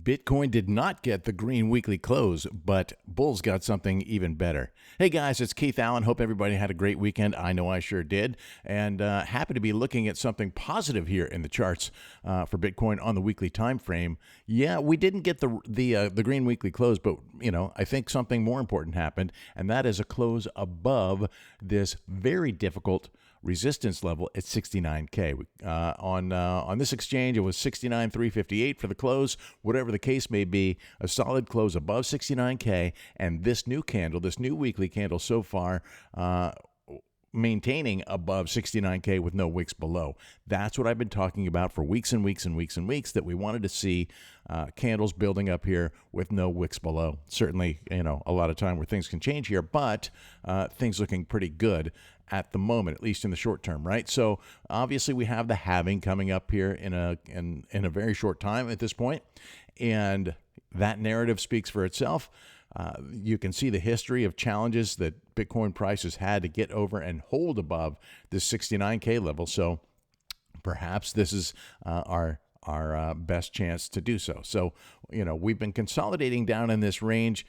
Bitcoin did not get the green weekly close, but bulls got something even better. Hey guys, it's Keith Allen. Hope everybody had a great weekend. I know I sure did. And happy to be looking at something positive here in the charts for Bitcoin on the weekly time frame. Yeah, we didn't get the green weekly close, but I think something more important happened, and that is a close above this very difficult resistance level at 69K. On this exchange, it was 69,358 for the close. Whatever the case may be, a solid close above 69K, and this new candle, this new weekly candle so far, maintaining above 69K with no wicks below. That's what I've been talking about for weeks and weeks and weeks and weeks, that we wanted to see candles building up here with no wicks below. Certainly, a lot of time where things can change here, but things looking pretty good at the moment, at least in the short term, right? So obviously we have the halving coming up here in a very short time at this point, and that narrative speaks for itself. You can see the history of challenges that Bitcoin price has had to get over and hold above this 69K level. So perhaps this is our best chance to do so. So, we've been consolidating down in this range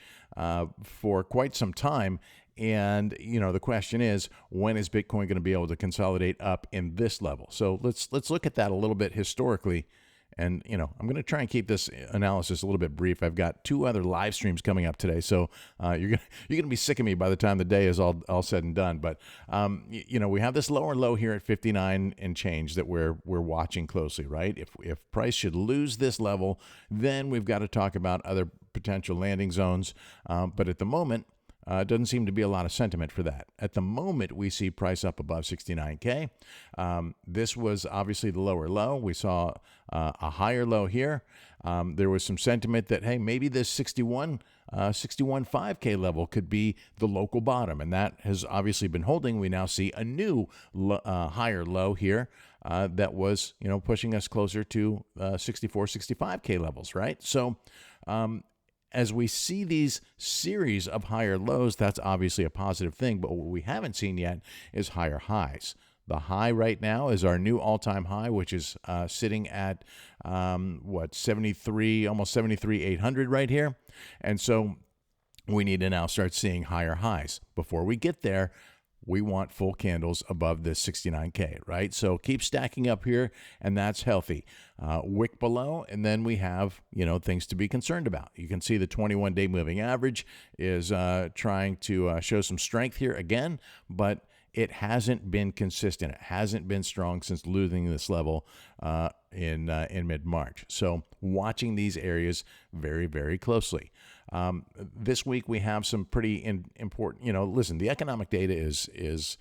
for quite some time. And, the question is, when is Bitcoin going to be able to consolidate up in this level? So let's look at that a little bit historically. And, I'm going to try and keep this analysis a little bit brief. I've got 2 other live streams coming up today. So you're going to be sick of me by the time the day is all said and done. But, we have this lower low here at 59 and change that we're watching closely, right? If price should lose this level, then we've got to talk about other potential landing zones. But at the moment, doesn't seem to be a lot of sentiment for that. At the moment, we see price up above 69K. This was obviously the lower low. We saw a higher low here. There was some sentiment that, hey, maybe this 61.5K level could be the local bottom, and that has obviously been holding. We now see a new higher low here that was, pushing us closer to 64, 65K levels, right? So, as we see these series of higher lows, that's obviously a positive thing. But what we haven't seen yet is higher highs. The high right now is our new all-time high, which is sitting at 73, almost 73,800 right here. And so we need to now start seeing higher highs. Before we get there, we want full candles above this 69K, right? So keep stacking up here, and that's healthy. Wick below, and then we have, things to be concerned about. You can see the 21-day moving average is trying to show some strength here again, but it hasn't been consistent. It hasn't been strong since losing this level in mid-March. So watching these areas very, very closely. This week we have some pretty important, listen, the economic data is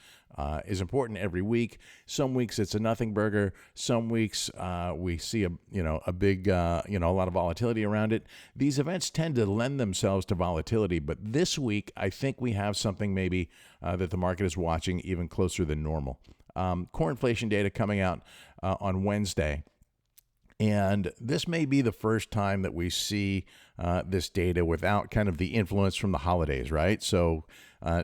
important every week. Some weeks it's a nothing burger. Some weeks we see a big, a lot of volatility around it. These events tend to lend themselves to volatility, but this week I think we have something maybe that the market is watching even closer than normal. Core inflation data coming out on Wednesday. And this may be the first time that we see this data without kind of the influence from the holidays, right? So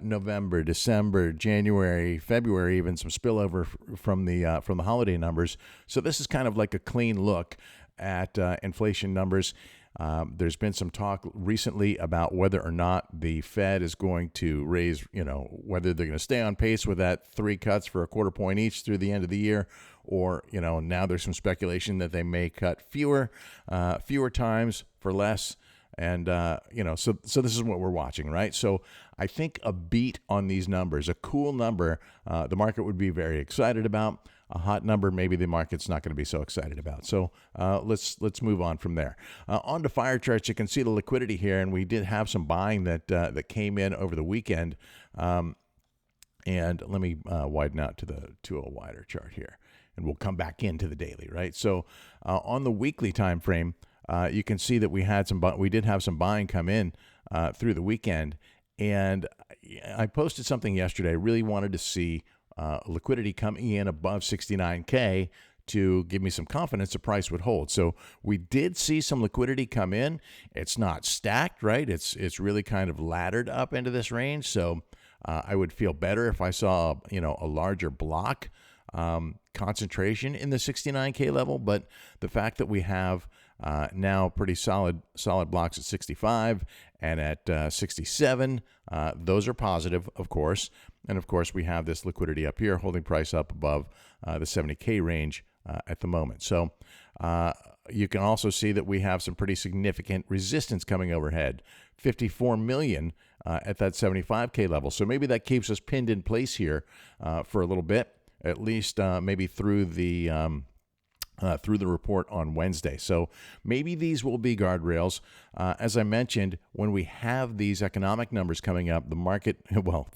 November, December, January, February, even some spillover from the holiday numbers. So this is kind of like a clean look at inflation numbers. There's been some talk recently about whether or not the Fed is going to raise, whether they're going to stay on pace with that 3 cuts for a quarter point each through the end of the year, or, now there's some speculation that they may cut fewer times for less. And, so this is what we're watching, right? So I think a beat on these numbers, a cool number, the market would be very excited about. A hot number, maybe the market's not going to be so excited about. So let's move on from there. On to fire charts, you can see the liquidity here, and we did have some buying that came in over the weekend. And let me widen out to a wider chart here, and we'll come back into the daily, right? So on the weekly time frame, you can see that we did have some buying come in through the weekend, and I posted something yesterday. I really wanted to see liquidity coming in above 69K to give me some confidence the price would hold. So we did see some liquidity come in. It's not stacked, right? It's really kind of laddered up into this range. So I would feel better if I saw, a larger block concentration in the 69K level. But the fact that we have Now pretty solid blocks at 65 and at 67. Those are positive, of course. And of course, we have this liquidity up here, holding price up above the 70K range at the moment. So you can also see that we have some pretty significant resistance coming overhead, 54 million at that 75K level. So maybe that keeps us pinned in place here for a little bit, at least maybe through the report on Wednesday. So maybe these will be guardrails. As I mentioned, when we have these economic numbers coming up, the market, well,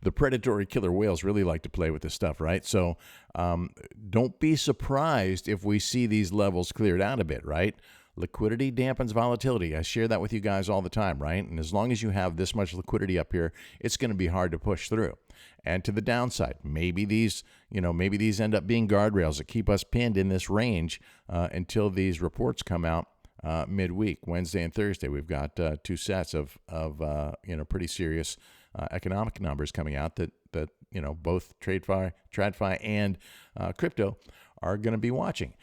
the predatory killer whales really like to play with this stuff, right? So don't be surprised if we see these levels cleared out a bit, right? Liquidity dampens volatility. I share that with you guys all the time, right? And as long as you have this much liquidity up here, it's going to be hard to push through. And to the downside, maybe these end up being guardrails that keep us pinned in this range until these reports come out midweek, Wednesday and Thursday. We've got two sets of pretty serious economic numbers coming out that both TradFi and crypto are going to be watching.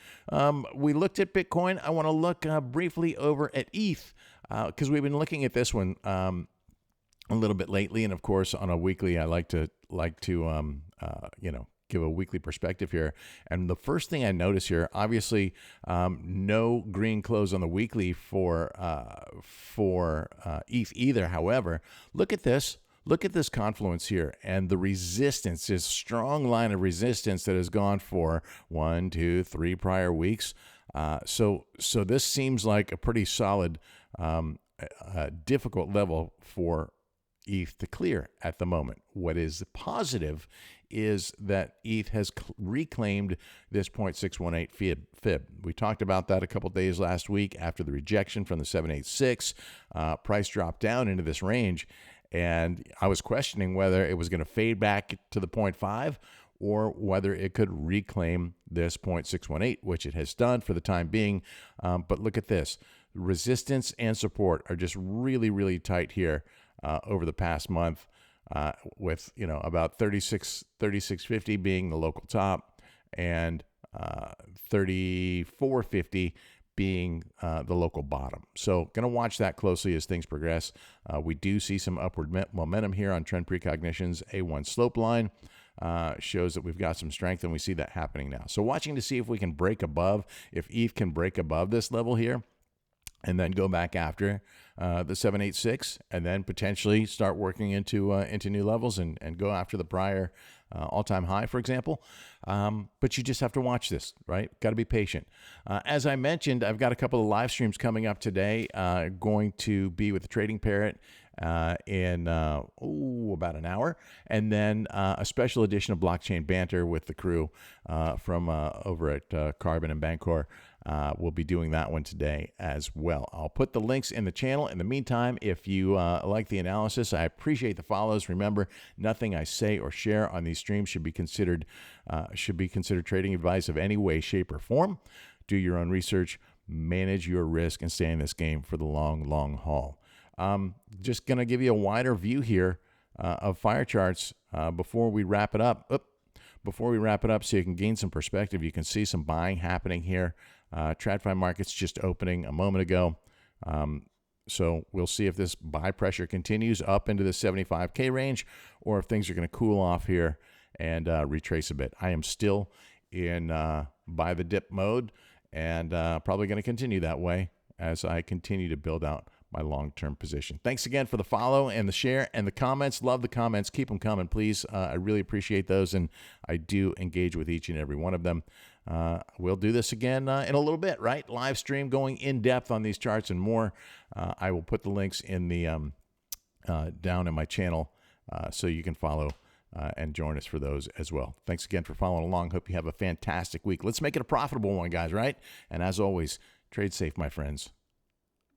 We looked at Bitcoin. I want to look briefly over at ETH because we've been looking at this one a little bit lately, and of course on a weekly, I like to give a weekly perspective here. And the first thing I notice here, obviously, no green close on the weekly for ETH either. However, look at this. Look at this confluence here, and the resistance is strong line of resistance that has gone for 1, 2, 3 prior weeks. So this seems like a pretty solid, difficult level for ETH to clear at the moment. What is positive is that ETH has reclaimed this 0.618 fib. We talked about that a couple days last week after the rejection from the 786. Price dropped down into this range, and I was questioning whether it was going to fade back to the 0.5 or whether it could reclaim this 0.618, which it has done for the time being. But look at this. Resistance and support are just really, really tight here over the past month, with about 36.50 being the local top and 34.50 being the local bottom. So going to watch that closely as things progress. We do see some upward momentum here on trend precognition's A1 slope line. Shows that we've got some strength, and we see that happening now. So watching to see if we can break above, if ETH can break above this level here, and then go back after the 786, and then potentially start working into new levels and go after the prior all-time high, for example. But you just have to watch this, right? Got to be patient. As I mentioned, I've got a couple of live streams coming up today. Going to be with the Trading Parrot in about an hour, and then a special edition of Blockchain Banter with the crew from over at Carbon and Bancor. We'll be doing that one today as well. I'll put the links in the channel. In the meantime, if you like the analysis, I appreciate the follows. Remember, nothing I say or share on these streams should be considered trading advice of any way, shape, or form. Do your own research, manage your risk, and stay in this game for the long haul. Just going to give you a wider view here of fire charts before we wrap it up. So you can gain some perspective. You can see some buying happening here. TradFi markets just opening a moment ago. So we'll see if this buy pressure continues up into the 75K range, or if things are going to cool off here and retrace a bit. I am still in buy the dip mode, and probably going to continue that way as I continue to build out my long-term position. Thanks again for the follow and the share and the comments. Love the comments. Keep them coming, please. I really appreciate those, and I do engage with each and every one of them. We'll do this again in a little bit, right? Live stream going in depth on these charts and more. I will put the links in the down in my channel so you can follow and join us for those as well. Thanks again for following along. Hope you have a fantastic week. Let's make it a profitable one, guys, right? And as always, trade safe, my friends.